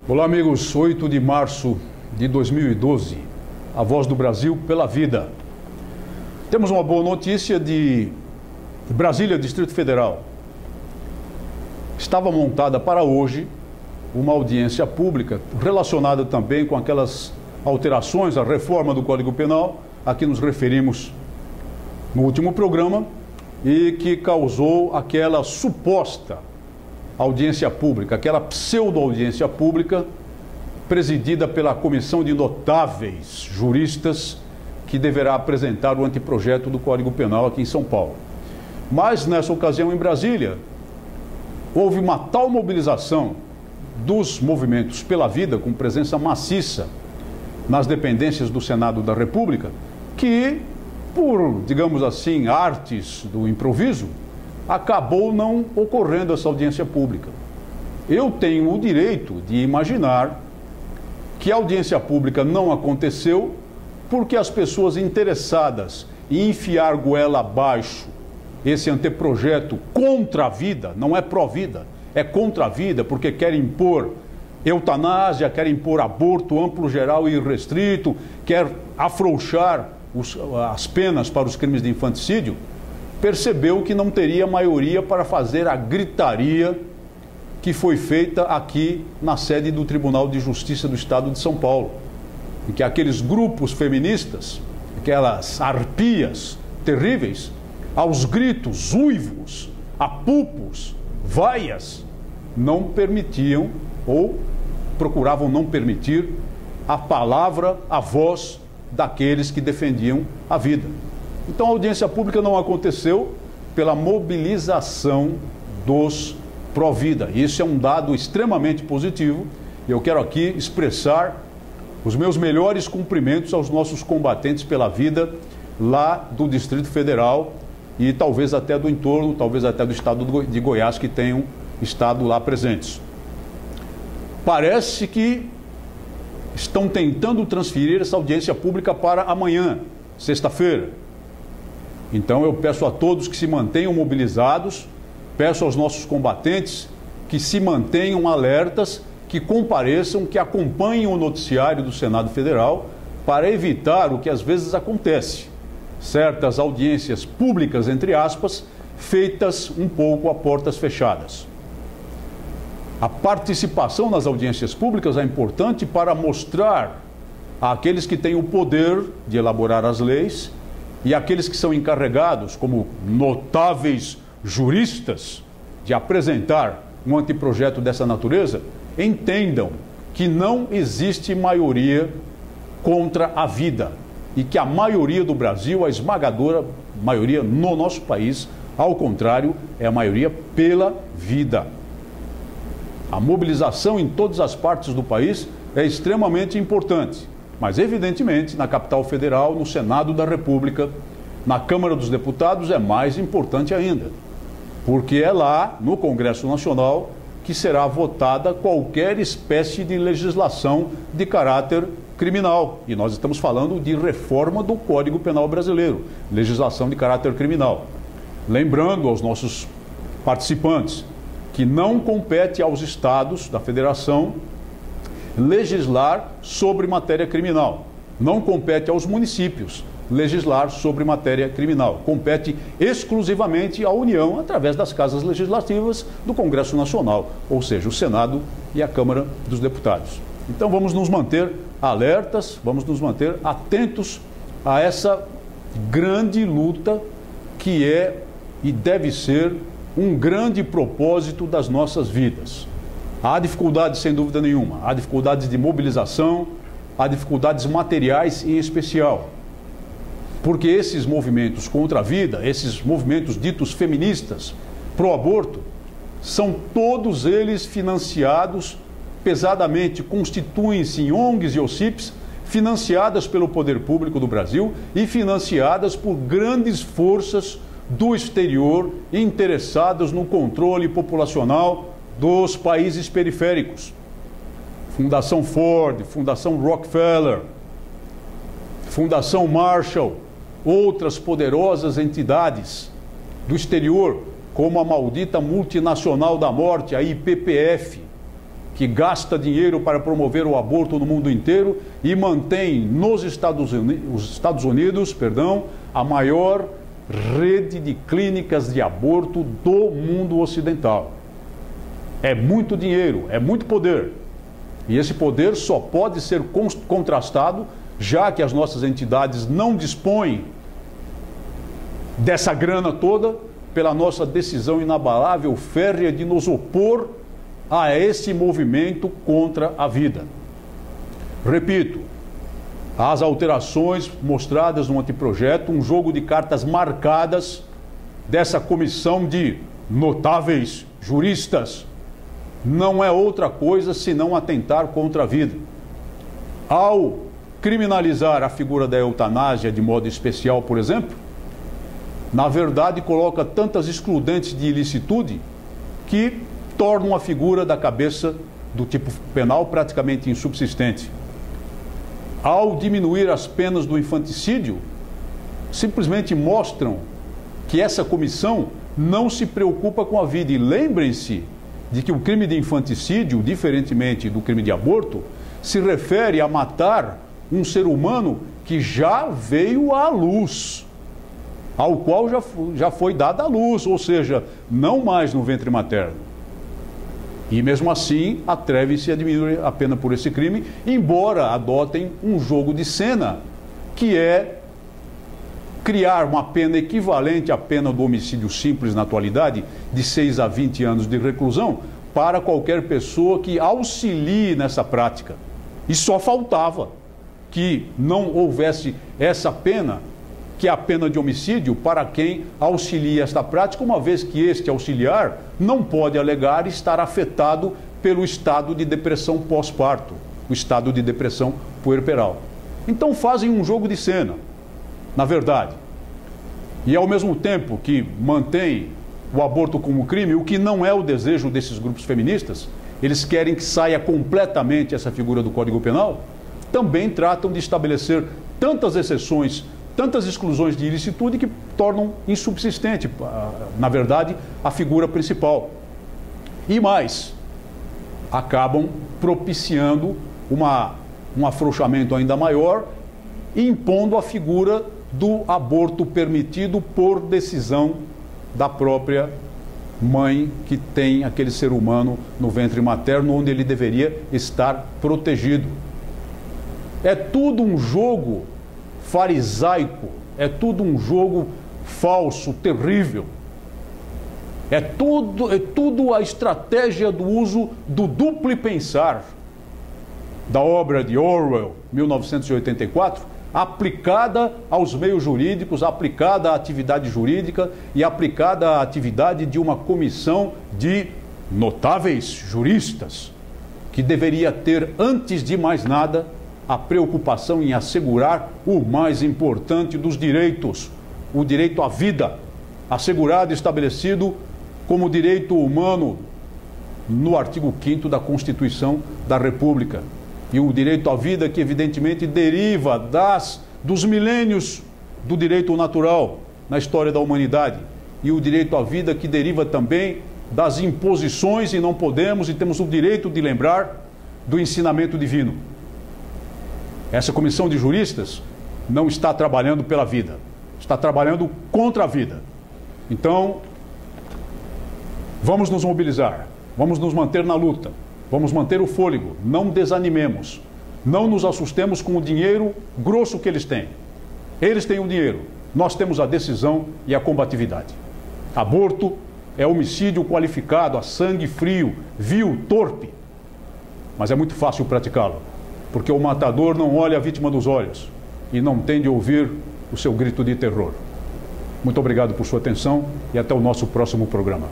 Olá, amigos. 8 de março de 2012, a Voz do Brasil pela Vida. Temos uma boa notícia de Brasília, Distrito Federal. Estava montada para hoje uma audiência pública relacionada também com aquelas alterações à reforma do Código Penal, a que nos referimos no último programa, e que causou aquela suposta audiência pública, aquela pseudo-audiência pública presidida pela comissão de notáveis juristas que deverá apresentar o anteprojeto do Código Penal aqui em São Paulo. Mas, nessa ocasião, em Brasília, houve uma tal mobilização dos movimentos pela vida, com presença maciça nas dependências do Senado da República, que, por, digamos assim, artes do improviso, acabou não ocorrendo essa audiência pública. Eu tenho o direito de imaginar que a audiência pública não aconteceu porque as pessoas interessadas em enfiar goela abaixo esse anteprojeto contra a vida, não é pró-vida, é contra a vida, porque querem impor eutanásia, querem impor aborto amplo, geral e irrestrito, quer afrouxar as penas para os crimes de infanticídio, percebeu que não teria maioria para fazer a gritaria que foi feita aqui na sede do Tribunal de Justiça do Estado de São Paulo. E que aqueles grupos feministas, aquelas arpias terríveis, aos gritos, uivos, apupos, vaias, não permitiam ou procuravam não permitir a palavra, a voz daqueles que defendiam a vida. Então a audiência pública não aconteceu pela mobilização dos pró-vida. Isso é um dado extremamente positivo e eu quero aqui expressar os meus melhores cumprimentos aos nossos combatentes pela vida lá do Distrito Federal e talvez até do entorno, talvez até do estado de Goiás, que tenham estado lá presentes. Parece que estão tentando transferir essa audiência pública para amanhã, sexta-feira. Então eu peço a todos que se mantenham mobilizados, peço aos nossos combatentes que se mantenham alertas, que compareçam, que acompanhem o noticiário do Senado Federal para evitar o que às vezes acontece. Certas audiências públicas, entre aspas, feitas um pouco a portas fechadas. A participação nas audiências públicas é importante para mostrar àqueles que têm o poder de elaborar as leis e aqueles que são encarregados, como notáveis juristas, de apresentar um anteprojeto dessa natureza, entendam que não existe maioria contra a vida e que a maioria do Brasil, a esmagadora maioria no nosso país, ao contrário, é a maioria pela vida. A mobilização em todas as partes do país é extremamente importante. Mas, evidentemente, na capital federal, no Senado da República, na Câmara dos Deputados, é mais importante ainda. Porque é lá, no Congresso Nacional, que será votada qualquer espécie de legislação de caráter criminal. E nós estamos falando de reforma do Código Penal brasileiro, legislação de caráter criminal. Lembrando aos nossos participantes que não compete aos estados da federação legislar sobre matéria criminal. Não compete aos municípios legislar sobre matéria criminal. Compete exclusivamente à União, através das casas legislativas do Congresso Nacional, ou seja, o Senado e a Câmara dos Deputados. Então vamos nos manter alertas, vamos nos manter atentos a essa grande luta que é e deve ser um grande propósito das nossas vidas. Há dificuldades, sem dúvida nenhuma, há dificuldades de mobilização, há dificuldades materiais em especial. Porque esses movimentos contra a vida, esses movimentos ditos feministas, pró-aborto, são todos eles financiados pesadamente, constituem-se em ONGs e OCIPs, financiadas pelo poder público do Brasil e financiadas por grandes forças do exterior interessadas no controle populacional dos países periféricos. Fundação Ford, Fundação Rockefeller, Fundação Marshall, outras poderosas entidades do exterior, como a maldita multinacional da morte, a IPPF, que gasta dinheiro para promover o aborto no mundo inteiro e mantém nos Estados Unidos, a maior rede de clínicas de aborto do mundo ocidental. É muito dinheiro, é muito poder. E esse poder só pode ser contrastado, já que as nossas entidades não dispõem dessa grana toda, pela nossa decisão inabalável, férrea, de nos opor a esse movimento contra a vida. Repito, as alterações mostradas no anteprojeto, um jogo de cartas marcadas dessa comissão de notáveis juristas, não é outra coisa senão atentar contra a vida. Ao criminalizar a figura da eutanásia de modo especial, por exemplo, na verdade coloca tantas excludentes de ilicitude que tornam a figura da cabeça do tipo penal praticamente insubsistente. Ao diminuir as penas do infanticídio, simplesmente mostram que essa comissão não se preocupa com a vida. E lembrem-se de que o crime de infanticídio, diferentemente do crime de aborto, se refere a matar um ser humano que já veio à luz, ao qual já foi dada a luz, ou seja, não mais no ventre materno. E mesmo assim, atreve-se a diminuir a pena por esse crime, embora adotem um jogo de cena, que é criar uma pena equivalente à pena do homicídio simples na atualidade, de 6 a 20 anos de reclusão, para qualquer pessoa que auxilie nessa prática. E só faltava que não houvesse essa pena, que é a pena de homicídio, para quem auxilia esta prática, uma vez que este auxiliar não pode alegar estar afetado pelo estado de depressão pós-parto, o estado de depressão puerperal. Então fazem um jogo de cena, na verdade. E ao mesmo tempo que mantém o aborto como crime, o que não é o desejo desses grupos feministas, eles querem que saia completamente essa figura do Código Penal, também tratam de estabelecer tantas exceções, tantas exclusões de ilicitude que tornam insubsistente, na verdade, a figura principal. E mais, acabam propiciando um afrouxamento ainda maior, impondo a figura do aborto permitido por decisão da própria mãe que tem aquele ser humano no ventre materno, onde ele deveria estar protegido. É tudo um jogo farisaico, é tudo um jogo falso, terrível. É tudo a estratégia do uso do duplo pensar da obra de Orwell, 1984, aplicada aos meios jurídicos, aplicada à atividade jurídica e aplicada à atividade de uma comissão de notáveis juristas, que deveria ter, antes de mais nada, a preocupação em assegurar o mais importante dos direitos, o direito à vida, assegurado e estabelecido como direito humano no artigo 5º da Constituição da República. E o direito à vida que, evidentemente, deriva dos milênios do direito natural na história da humanidade. E o direito à vida que deriva também das imposições, e não podemos e temos o direito de lembrar, do ensinamento divino. Essa comissão de juristas não está trabalhando pela vida, está trabalhando contra a vida. Então, vamos nos mobilizar, vamos nos manter na luta, vamos manter o fôlego, não desanimemos, não nos assustemos com o dinheiro grosso que eles têm. Eles têm o dinheiro, nós temos a decisão e a combatividade. Aborto é homicídio qualificado a sangue frio, vil, torpe, mas é muito fácil praticá-lo, porque o matador não olha a vítima nos olhos e não tem de ouvir o seu grito de terror. Muito obrigado por sua atenção e até o nosso próximo programa.